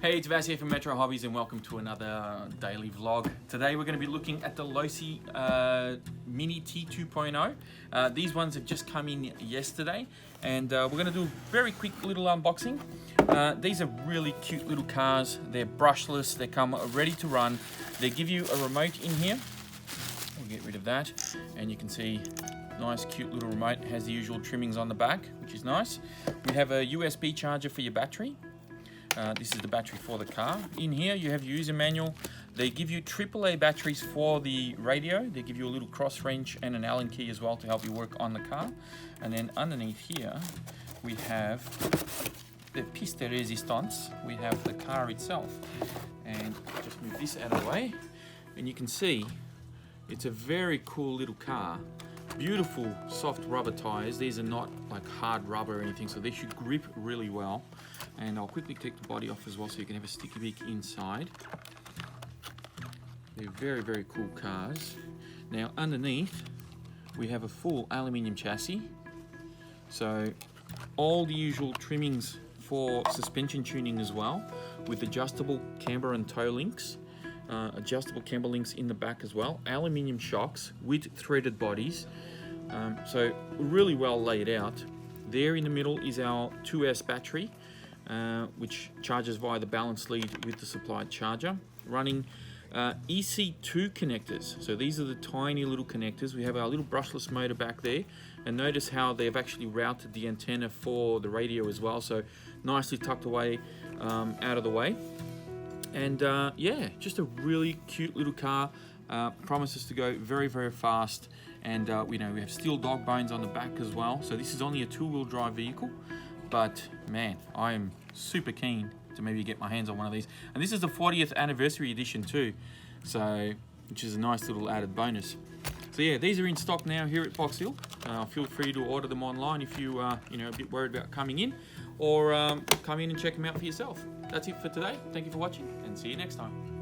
Hey, it's Vas here from Metro Hobbies and welcome to another daily vlog. Today we're going to be looking at the Losi Mini-T 2.0. These ones have just come in yesterday and we're going to do a very quick little unboxing. These are really cute little cars. They're brushless, they come ready to run. They give you a remote in here. We'll get rid of that and you can see nice cute little remote. It has the usual trimmings on the back, which is nice. We have a USB charger for your battery. This is the battery for the car. In here you have your user manual. They give you AAA batteries for the radio. They give you a little cross wrench and an Allen key as well to help you work on the car. And then underneath here we have the piste de resistance. We have the car itself. And I'll just move this out of the way. And you can see it's a very cool little car. Beautiful soft rubber tires. These are not like hard rubber or anything, so they should grip really well. And I'll quickly take the body off as well so you can have a sticky beak inside. They're very, very cool cars. Now underneath we have a full aluminium chassis. So all the usual trimmings for suspension tuning as well, with adjustable camber and toe links. Adjustable camber links in the back as well, aluminium shocks with threaded bodies, so really well laid out. There in the middle is our 2S battery, which charges via the balance lead with the supplied charger, running EC2 connectors. So these are the tiny little connectors. We have our little brushless motor back there, and notice how they've actually routed the antenna for the radio as well, so nicely tucked away out of the way. And yeah, just a really cute little car. Promises to go very, very fast. And we have steel dog bones on the back as well. So this is only a two-wheel drive vehicle. But man, I am super keen to maybe get my hands on one of these. And this is the 40th anniversary edition too. So, which is a nice little added bonus. So yeah, these are in stock now here at Box Hill. Feel free to order them online if you a bit worried about coming in, or come in and check them out for yourself. That's it for today. Thank you for watching and see you next time.